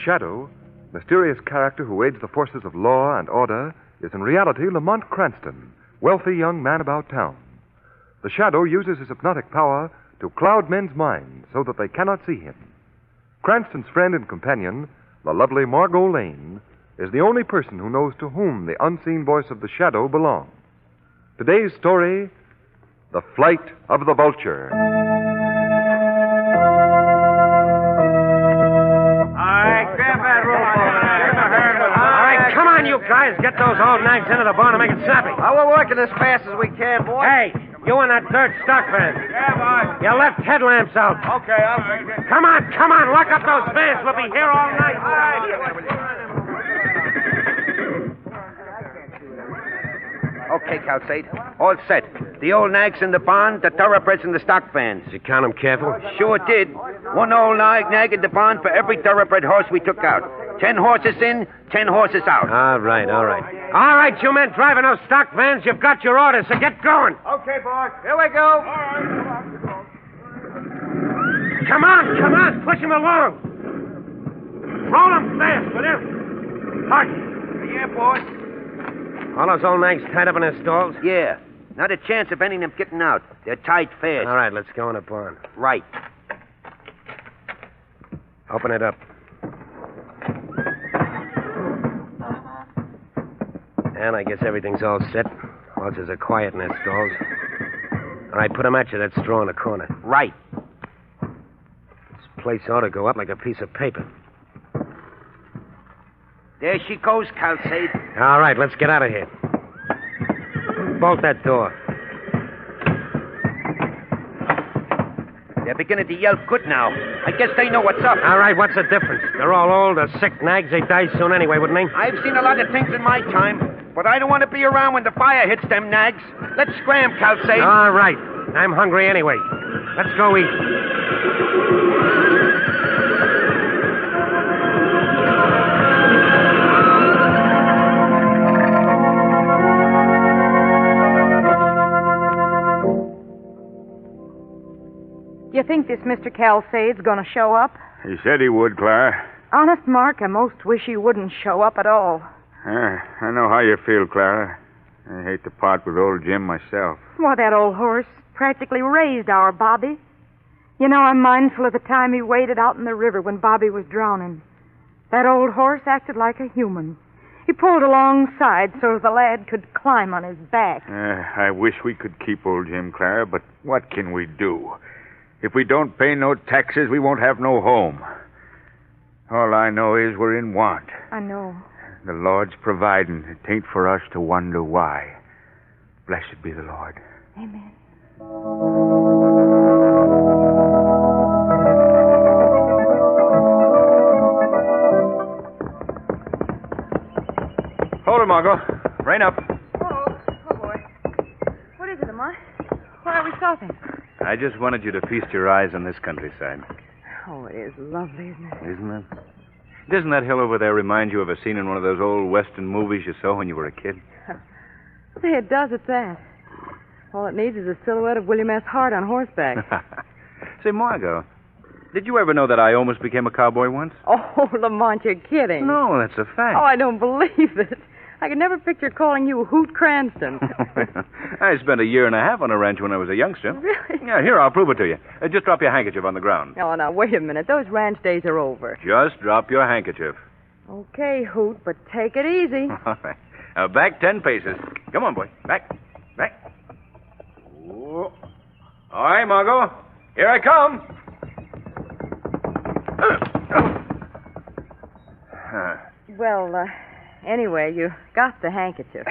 Shadow, mysterious character who aids the forces of law and order, is in reality Lamont Cranston, wealthy young man about town. The Shadow uses his hypnotic power to cloud men's minds so that they cannot see him. Cranston's friend and companion, the lovely Margot Lane, is the only person who knows to whom the unseen voice of the Shadow belongs. Today's story, The Flight of the Vulture. You guys, get those old nags into the barn and make it snappy. Oh, we're working as fast as we can, boy. Hey, you in that dirt stock van. Yeah, boy. You left headlamps out. Okay, I'll make it. Come on, lock up those vans. We'll be here all night. Okay, Calcade. All set. The old nags in the barn, the thoroughbreds in the stock vans. Did you count them careful? Sure did. One old nag in the barn for every thoroughbred horse we took out. 10 horses in, 10 horses out. All right. All right, you men driving those stock vans, you've got your orders, so get going. Okay, boss. Here we go. All right. Come on, push them along. Roll them fast, will you? Hard. Yeah, boss. All those old nags tied up in their stalls? Yeah. Not a chance of any of them getting out. They're tied fast. All right, let's go in the barn. Right. Open it up. And I guess everything's all set. Horses are quiet in their stalls. All right, put them at you, that straw in the corner. Right. This place ought to go up like a piece of paper. There she goes, Calcade. All right, let's get out of here. Bolt that door. They're beginning to yell good now. I guess they know what's up. All right, what's the difference? They're all old or sick nags. They die soon anyway, wouldn't they? I've seen a lot of things in my time, but I don't want to be around when the fire hits them nags. Let's scram, Calcade. All right. I'm hungry anyway. Let's go eat. You think this Mr. Calcade's going to show up? He said he would, Clara. Honest, Mark, I most wish he wouldn't show up at all. I know how you feel, Clara. I hate to part with old Jim myself. Why, that old horse practically raised our Bobby. You know, I'm mindful of the time he waded out in the river when Bobby was drowning. That old horse acted like a human. He pulled alongside so the lad could climb on his back. I wish we could keep old Jim, Clara, but what can we do? If we don't pay no taxes, we won't have no home. All I know is we're in want. I know. The Lord's providing. It ain't for us to wonder why. Blessed be the Lord. Amen. Hold her, Margot. Rein up. Oh, boy. What is it, Lamont? Why are we stopping? I just wanted you to feast your eyes on this countryside. Oh, it is lovely, isn't it? Isn't it? Doesn't that hill over there remind you of a scene in one of those old Western movies you saw when you were a kid? Say, it does at that. All it needs is a silhouette of William S. Hart on horseback. Say, Margot, did you ever know that I almost became a cowboy once? Oh, Lamont, you're kidding. No, that's a fact. Oh, I don't believe it. I could never picture calling you Hoot Cranston. I spent a year and a half on a ranch when I was a youngster. Really? Yeah, here, I'll prove it to you. Just drop your handkerchief on the ground. Oh, now, wait a minute. Those ranch days are over. Just drop your handkerchief. Okay, Hoot, but take it easy. All right. Now, back 10 paces. Come on, boy. Back. Whoa. All right, Margot. Here I come. Well, anyway, you got the handkerchief.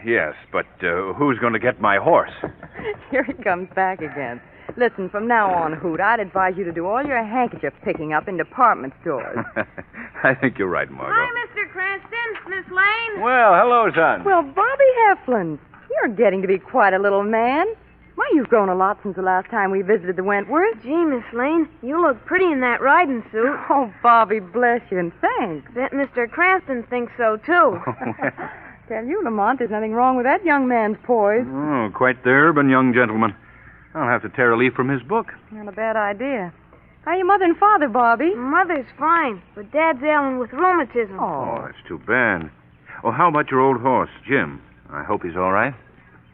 Yes, but who's going to get my horse? Here he comes back again. Listen, from now on, Hoot, I'd advise you to do all your handkerchief picking up in department stores. I think you're right, Margot. Hi, Mr. Cranston. Miss Lane. Well, hello, son. Well, Bobby Heflin, you're getting to be quite a little man. Why, you've grown a lot since the last time we visited the Wentworth. Gee, Miss Lane, you look pretty in that riding suit. Oh, Bobby, bless you, and thanks. Bet Mr. Cranston thinks so, too. Tell you, Lamont, there's nothing wrong with that young man's poise. Oh, quite the urban young gentleman. I'll have to tear a leaf from his book. Not a bad idea. How are your mother and father, Bobby? Mother's fine, but Dad's ailing with rheumatism. Oh, that's too bad. Oh, how about your old horse, Jim? I hope he's all right.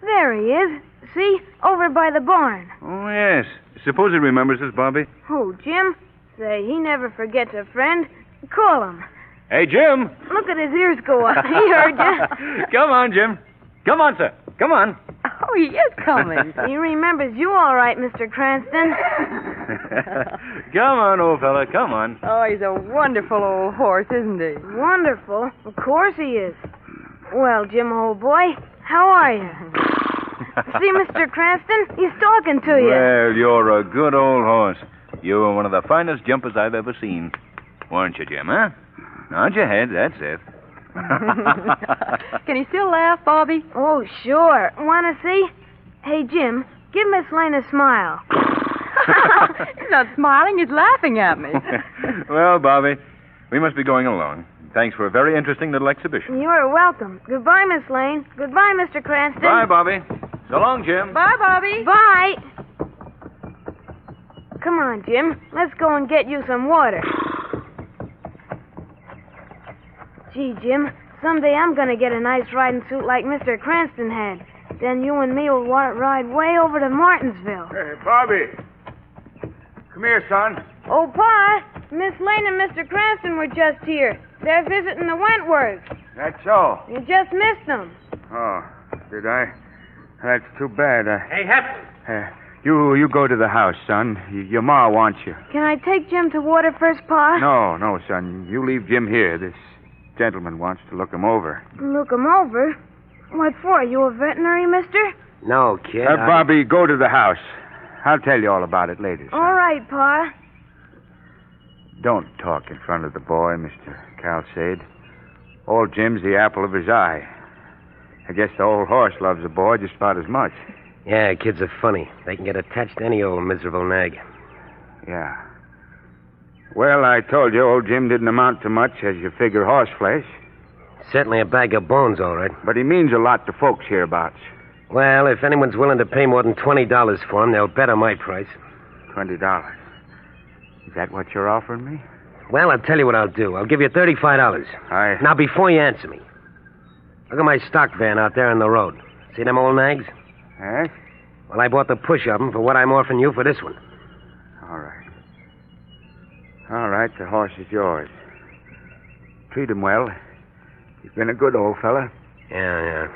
There he is. See? Over by the barn. Oh, yes. Suppose he remembers us, Bobby. Who, Jim? Say, he never forgets a friend. Call him. Hey, Jim. Look at his ears go up. He heard you. Come on, Jim. Come on, sir. Come on. Oh, he is coming. He remembers you all right, Mr. Cranston. Come on, old fella. Come on. Oh, he's a wonderful old horse, isn't he? Wonderful. Of course he is. Well, Jim, old boy, how are you? See, Mr. Cranston? He's talking to you. Well, you're a good old horse. You were one of the finest jumpers I've ever seen. Weren't you, Jim, huh? Nod your head, that's it. Can he still laugh, Bobby? Oh, sure. Want to see? Hey, Jim, give Miss Lane a smile. He's not smiling, he's laughing at me. Well, Bobby, we must be going along. Thanks for a very interesting little exhibition. You're welcome. Goodbye, Miss Lane. Goodbye, Mr. Cranston. Bye, Bobby. So long, Jim. Bye, Bobby. Bye. Come on, Jim. Let's go and get you some water. Gee, Jim, someday I'm going to get a nice riding suit like Mr. Cranston had. Then you and me will ride way over to Martinsville. Hey, Bobby. Come here, son. Oh, Pa, Miss Lane and Mr. Cranston were just here. They're visiting the Wentworths. That's so. You just missed them. Oh, did I? That's too bad. Hey, Hep. You go to the house, son. Your ma wants you. Can I take Jim to water first, Pa? No, son. You leave Jim here. This gentleman wants to look him over. Look him over? What for? You a veterinary, mister? No, kid. Bobby, go to the house. I'll tell you all about it later, son. All right, Pa. Don't talk in front of the boy, Mr. Calcade. Old Jim's the apple of his eye. I guess the old horse loves the boy just about as much. Yeah, kids are funny. They can get attached to any old miserable nag. Yeah. Well, I told you old Jim didn't amount to much as you figure horse flesh. Certainly a bag of bones, all right. But he means a lot to folks hereabouts. Well, if anyone's willing to pay more than $20 for him, they'll bet on my price. $20. Is that what you're offering me? Well, I'll tell you what I'll do. I'll give you $35. Now, before you answer me, look at my stock van out there on the road. See them old nags? Yes? Well, I bought the push of them for what I'm offering you for this one. All right. All right, the horse is yours. Treat him well. He's been a good old fella. Yeah.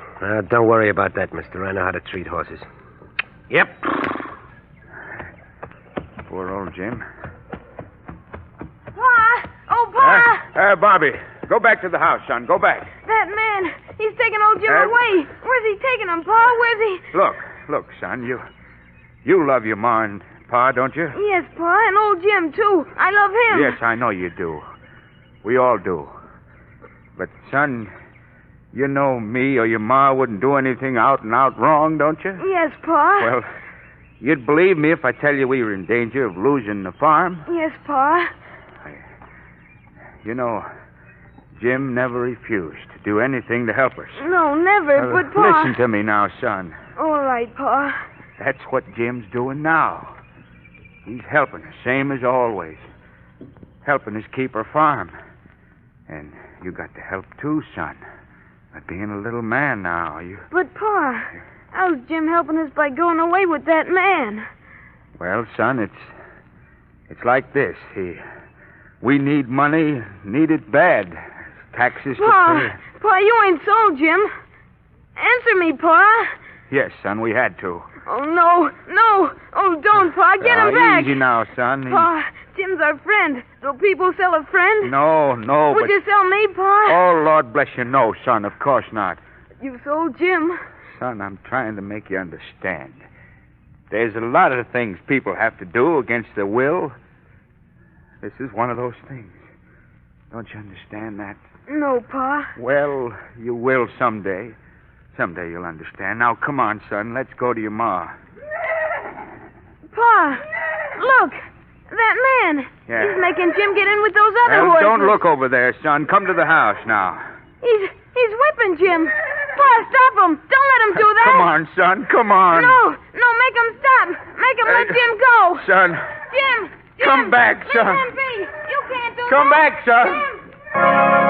Don't worry about that, mister. I know how to treat horses. Yep. Poor old Jim. Pa! Oh, Pa! Bobby, go back to the house, son. Go back. That man, he's taking old Jim away. Where's he taking him, Pa? Where's he? Look, son, you love your ma and pa, don't you? Yes, Pa, and old Jim, too. I love him. Yes, I know you do. We all do. But, son, you know me or your ma wouldn't do anything out and out wrong, don't you? Yes, Pa. Well, you'd believe me if I tell you we were in danger of losing the farm. Yes, Pa. You know, Jim never refused to do anything to help us. No, never, but Pa... Listen to me now, son. All right, Pa. That's what Jim's doing now. He's helping us, same as always. Helping us keep our farm. And you got to help too, son. By being a little man now, you... But, Pa, how's Jim helping us by going away with that man? Well, son, it's like this. We need money, need it bad. Taxes to pay. Pa, you ain't sold Jim. Answer me, Pa. Yes, son, we had to. Oh, no. Oh, don't, Pa. Get him back. Easy now, son. Pa, Jim's our friend. Do people sell a friend? No, Would you sell me, Pa? Oh, Lord bless you, no, son, of course not. You sold Jim. Son, I'm trying to make you understand. There's a lot of things people have to do against their will. This is one of those things. Don't you understand that? No, Pa. Well, you will someday. Someday you'll understand. Now, come on, son. Let's go to your ma. Pa, look. That man. Yeah. He's making Jim get in with those other horses. Don't look over there, son. Come to the house now. He's whipping Jim. Pa, stop him. Don't let him do that. Come on, son. Come on. No, make him stop. Make him let Jim go. Son. Jim, Come back, son. Listen, B. You can't do Come that. back, son.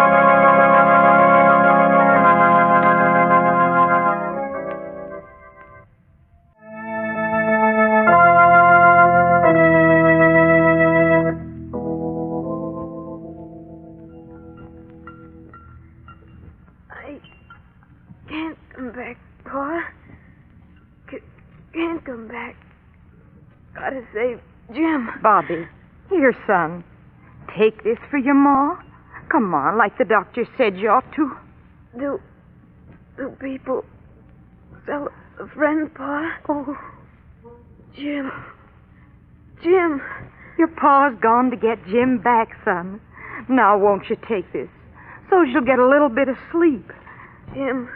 I can't come back, Pa. Can't come back. Gotta save Jim. Bobby, here, son. Take this for your ma. Come on, like the doctor said you ought to. Do people sell a friend, Pa? Oh, Jim. your pa's gone to get Jim back, son. Now, won't you take this? So you'll get a little bit of sleep. Jim.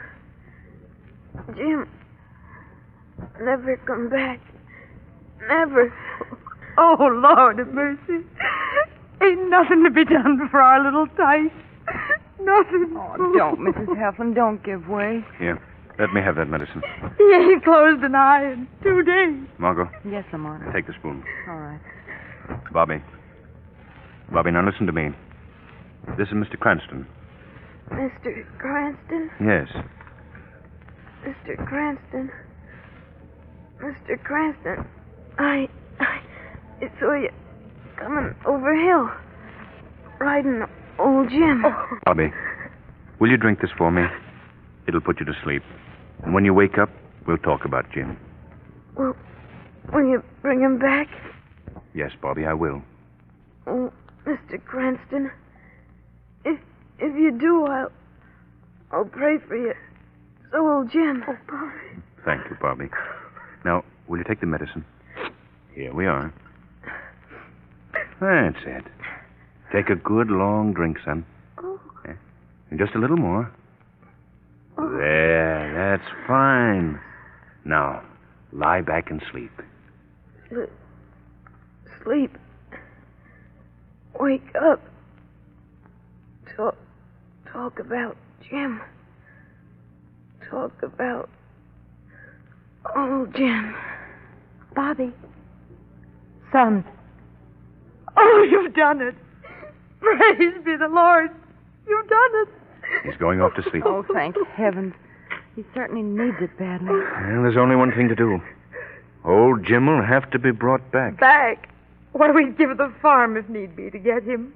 Never come back. Never. Oh, Lord have mercy. Ain't nothing to be done for our little Tice. Nothing. Oh, don't, Mrs. Heflin. Don't give way. Here, let me have that medicine. He ain't closed an eye in 2 days. Margot, Yes, Lamont. take the spoon. All right. Bobby, now listen to me. This is Mr. Cranston. Mr. Cranston? Yes. Mr. Cranston. Mr. Cranston. I saw you coming over hill. Riding old Jim. Bobby, will you drink this for me? It'll put you to sleep. And when you wake up, we'll talk about Jim. Will you bring him back? Yes, Bobby, I will. Oh, Mr. Cranston. If you do, I'll pray for you. So will Jim. Oh, Bobby. Thank you, Bobby. Now, will you take the medicine? Here we are. That's it. Take a good long drink, son. Oh. Yeah. And just a little more. There, that's fine. Now, lie back and sleep. Sleep. Wake up. Talk about Jim. Talk about old Jim. Bobby. Son. Oh, you've done it. Praise be the Lord. You've done it. He's going off to sleep. Oh, thank heavens. He certainly needs it badly. Well, there's only one thing to do. Old Jim will have to be brought back. Back. Why, we'd give the farm if need be to get him.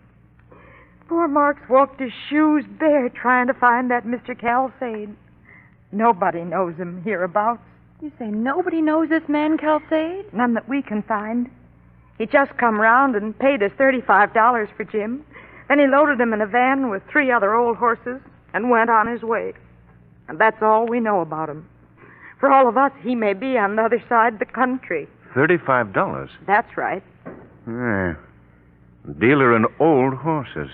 Poor Mark's walked his shoes bare trying to find that Mr. Calsade. Nobody knows him hereabouts. You say nobody knows this man, Calsade? None that we can find. He just come round and paid us $35 for Jim. Then he loaded him in a van with 3 other old horses and went on his way. And that's all we know about him. For all of us, he may be on the other side of the country. $35? That's right. Yeah. Dealer in old horses.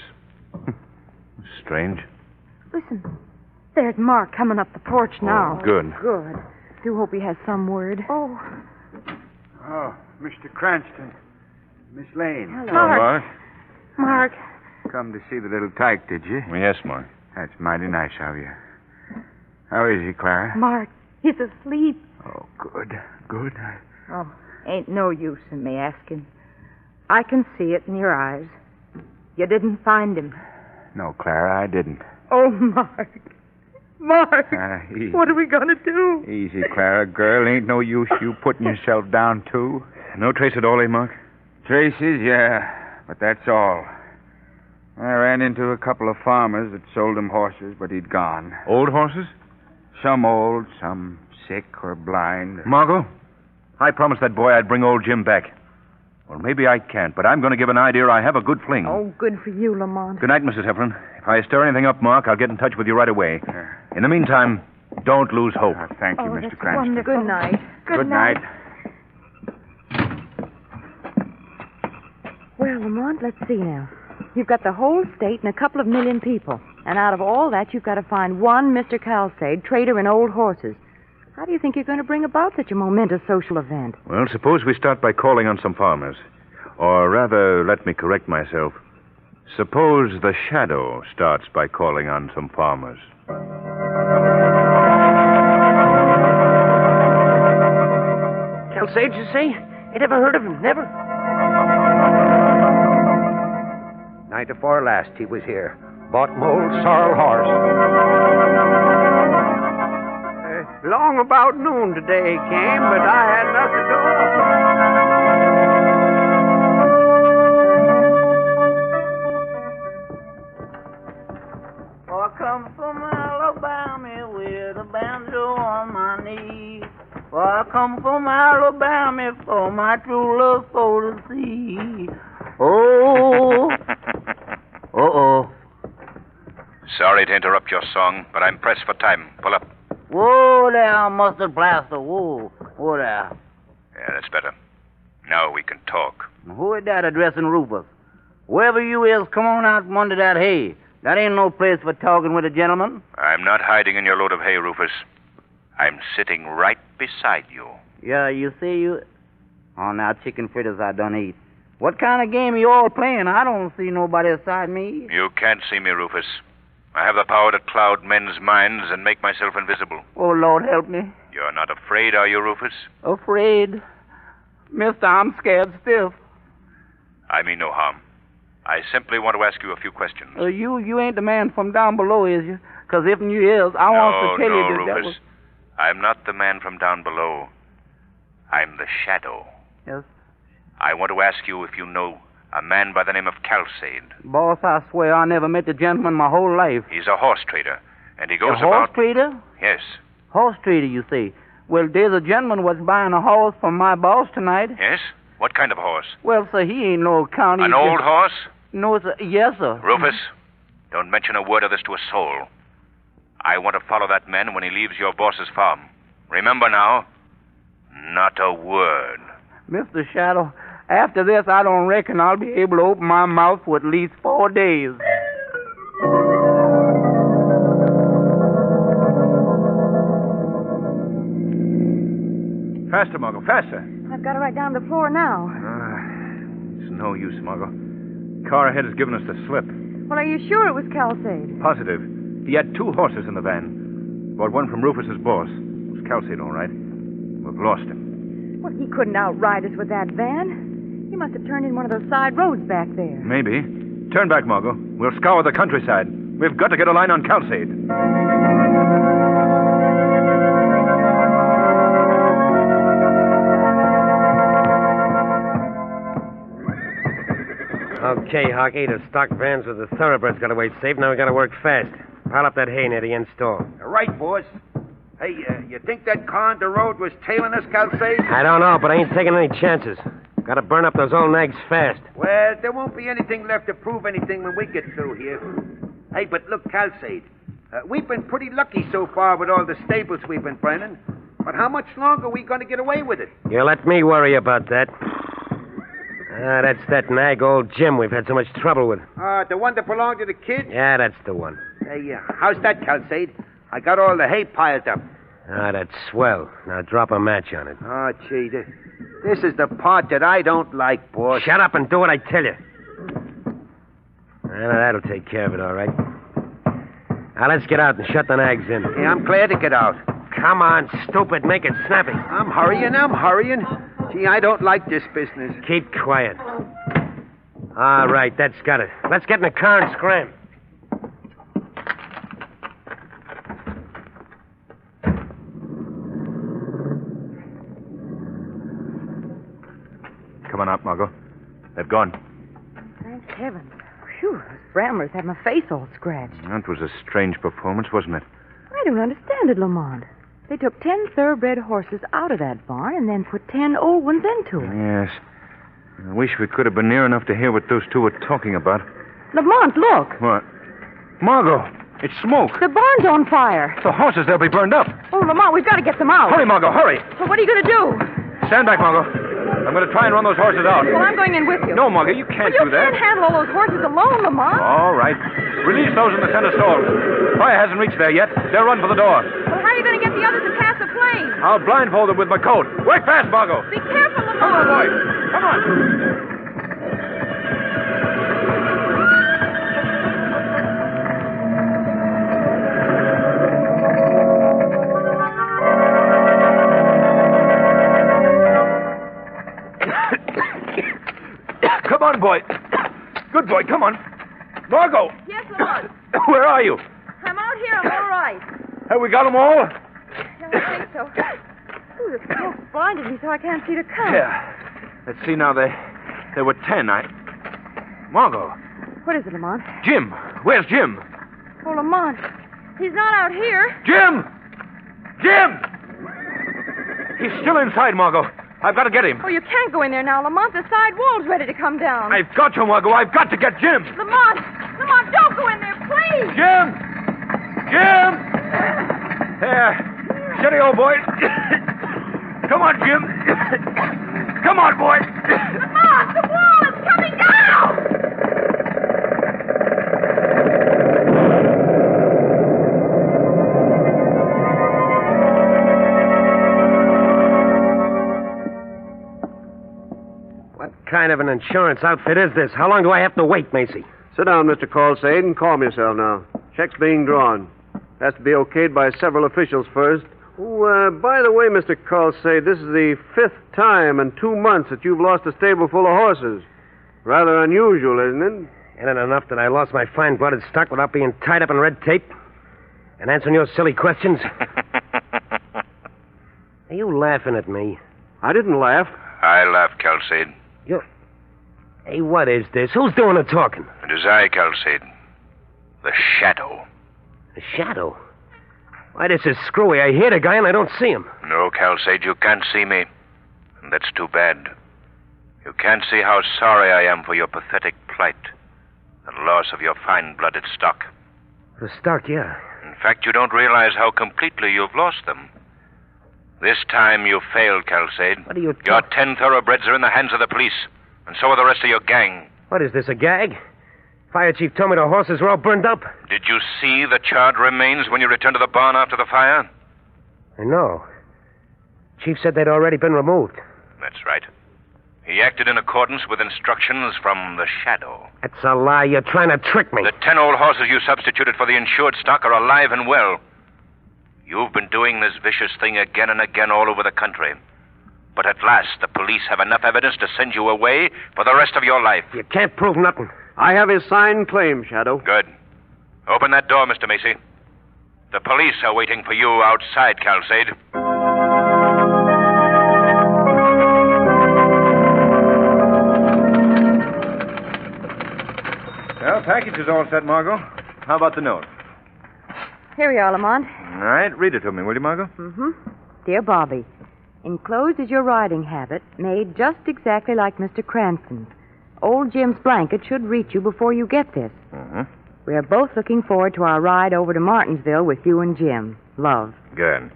Strange. Listen, there's Mark coming up the porch now. Oh, good. Good. Do hope he has some word. Oh, Oh, Mr. Cranston. Miss Lane. Hello. Mark. Mark. Come to see the little tyke, did you? Yes, Mark. That's mighty nice of you. How is he, Clara? Mark, he's asleep. Oh, good. Good. Oh, ain't no use in me asking. I can see it in your eyes. You didn't find him. No, Clara, I didn't. Oh, Mark. Mark. Easy. What are we going to do? Easy, Clara. Girl, ain't no use you putting yourself down, too. No trace at all, eh, Mark? Traces, yeah, but that's all. I ran into a couple of farmers that sold him horses, but he'd gone. Old horses? Some old, some sick or blind. Margot, I promised that boy I'd bring old Jim back. Well, maybe I can't, but I'm going to give an idea I have a good fling. Oh, good for you, Lamont. Good night, Mrs. Heflin. If I stir anything up, Mark, I'll get in touch with you right away. In the meantime, don't lose hope. Thank you, Oh, Mr. that's Cranston. wonderful. Good night. Good night. Well, Lamont, let's see now. You've got the whole state and a couple of million people. And out of all that, you've got to find one Mr. Calsade, trader in old horses. How do you think you're going to bring about such a momentous social event? Well, suppose we start by calling on some farmers. Or rather, let me correct myself. Suppose the shadow starts by calling on some farmers. Calsade, you say? I never heard of him. Never. Night before last he was here. Bought my old sorrel horse. Long about noon today he came, but I had nothing to offer. I come from Alabama with a banjo on my knee. I come from Alabama for my true love for to see. Oh. Uh-oh. Sorry to interrupt your song, but I'm pressed for time. Pull up. Whoa there, mustard plaster. Whoa. Whoa there. Yeah, that's better. Now we can talk. Who is that addressing Rufus? Whoever you is, come on out from under that hay. That ain't no place for talking with a gentleman. I'm not hiding in your load of hay, Rufus. I'm sitting right beside you. Yeah, you see, you... Oh, now, chicken fritters I done eat. What kind of game you all playing? I don't see nobody beside me. You can't see me, Rufus. I have the power to cloud men's minds and make myself invisible. Oh, Lord, help me. You're not afraid, are you, Rufus? Afraid? Mister, I'm scared stiff. I mean no harm. I simply want to ask you a few questions. You ain't the man from down below, is you? Because if you is, I want to tell you that Rufus. I'm not the man from down below. I'm the shadow. Yes? I want to ask you if you know a man by the name of Calcade. Boss, I swear I never met the gentleman my whole life. He's a horse trader, and he goes a horse trader? Yes. Horse trader, you say? Well, there's a gentleman was buying a horse from my boss tonight. Yes? What kind of horse? Well, sir, he ain't no county... An old horse? No, sir. Yes, sir. Rufus, don't mention a word of this to a soul. I want to follow that man when he leaves your boss's farm. Remember now, not a word. Mr. Shadow, after this, I don't reckon I'll be able to open my mouth for at least 4 days. Faster, Margot, faster. I've got it right down to the floor now. It's no use, Margot. Car ahead has given us the slip. Well, are you sure it was Calcade? Positive. He had 2 horses in the van. Bought one from Rufus's boss. It was Calcade, all right. We've lost him. Well, he couldn't outride us with that van. He must have turned in one of those side roads back there. Maybe. Turn back, Margot. We'll scour the countryside. We've got to get a line on Calcade. Okay, Hockey, the stock vans with the thoroughbreds got away safe. Now we got to work fast. Pile up that hay near the end store. Right, boss. Hey, you think that car on the road was tailing us, Calcade? I don't know, but I ain't taking any chances. Got to burn up those old nags fast. Well, there won't be anything left to prove anything when we get through here. Hey, but look, Calcade, we've been pretty lucky so far with all the stables we've been burning. But how much longer are we going to get away with it? You let me worry about that. That's that nag, old Jim, we've had so much trouble with. The one that belonged to the kid? Yeah, that's the one. Hey, how's that, Calcade? I got all the hay piled up. That's swell. Now drop a match on it. Oh, gee, this is the part that I don't like, boss. Shut up and do what I tell you. That'll take care of it, all right. Now let's get out and shut the nags in. Yeah, I'm glad to get out. Come on, stupid, make it snappy. I'm hurrying. Gee, I don't like this business. Keep quiet. All right, that's got it. Let's get in the car and scram. Come on out, Margot. They've gone. Thank heavens. Phew, those bramblers had my face all scratched. That was a strange performance, wasn't it? I don't understand it, Lamont. They took 10 thoroughbred horses out of that barn and then put 10 old ones into it. Yes. I wish we could have been near enough to hear what those two were talking about. Lamont, look. What? Margot, it's smoke. The barn's on fire. The horses, they'll be burned up. Oh, Lamont, we've got to get them out. Hurry, Margot, hurry. So what are you going to do? Stand back, Margot. I'm going to try and run those horses out. Well, I'm going in with you. No, Margot, you can't do that. You can't handle all those horses alone, Lamont. All right. Release those in the center stalls. Fire hasn't reached there yet. They'll run for the door. Well, how are you going to get the others to pass the flame? I'll blindfold them with my coat. Work fast, Margot. Be careful, Lamont. Come on, boy. Come on. Come on, boy. Good boy, come on. Margot! Yes, Lamont. Where are you? I'm out here. I'm all right. Have we got them all? Yeah, I think so. Ooh, the smoke blinded me so I can't see to count. Yeah. Let's see now. There were 10. Margot. What is it, Lamont? Jim. Where's Jim? Oh, Lamont. He's not out here. Jim! Jim! He's still inside, Margot. I've got to get him. Oh, you can't go in there now, Lamont. The side wall's ready to come down. I've got you, Margot. I've got to get Jim. Lamont! Lamont, don't go in there, please! Jim! Jim! There. Steady, old boy. Come on, Jim. Come on, boy. Lamont, the wall is coming down! What kind of an insurance outfit is this? How long do I have to wait, Macy? Sit down, Mr. Calsade, and calm yourself now. Check's being drawn. Has to be okayed by several officials first. Oh, by the way, Mr. Calsade, this is the 5th time in 2 months that you've lost a stable full of horses. Rather unusual, isn't it? Isn't it enough that I lost my fine-blooded stock without being tied up in red tape? And answering your silly questions? Are you laughing at me? I didn't laugh. I laugh, Calcade. Hey, what is this? Who's doing the talking? It is I, Calcade. The Shadow. The Shadow? Why, this is screwy. I hear the guy and I don't see him. No, Calcade, you can't see me. And that's too bad. You can't see how sorry I am for your pathetic plight. The loss of your fine-blooded stock. The stock, yeah. In fact, you don't realize how completely you've lost them. This time you failed, Calcade. What are you Your 10 thoroughbreds are in the hands of the police, and so are the rest of your gang. What is this, a gag? Fire chief told me the horses were all burned up. Did you see the charred remains when you returned to the barn after the fire? I know. Chief said they'd already been removed. That's right. He acted in accordance with instructions from the Shadow. That's a lie. You're trying to trick me. The 10 old horses you substituted for the insured stock are alive and well. You've been doing this vicious thing again and again all over the country. But at last, the police have enough evidence to send you away for the rest of your life. You can't prove nothing. I have his signed claim, Shadow. Good. Open that door, Mr. Macy. The police are waiting for you outside, Calcade. Well, package is all set, Margot. How about the note? Here we are, Lamont. All right, read it to me, will you, Margot? Mm-hmm. Dear Bobby, enclosed is your riding habit, made just exactly like Mr. Cranston's. Old Jim's blanket should reach you before you get this. Mm-hmm. We are both looking forward to our ride over to Martinsville with you and Jim. Love. Good.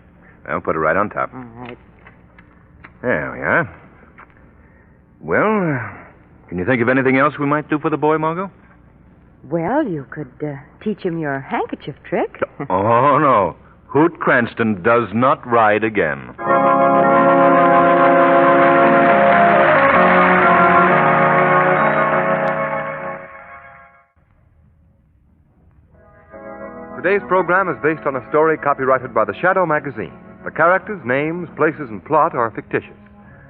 I'll put it right on top. All right. There we are. Well, can you think of anything else we might do for the boy, Margot? Well, you could teach him your handkerchief trick. Oh, no. Hoot Cranston does not ride again. Today's program is based on a story copyrighted by the Shadow magazine. The characters, names, places, and plot are fictitious.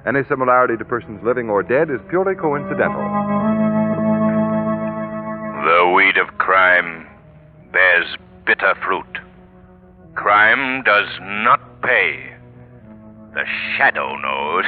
Any similarity to persons living or dead is purely coincidental. The weed of crime bears bitter fruit. Crime does not pay. The Shadow knows.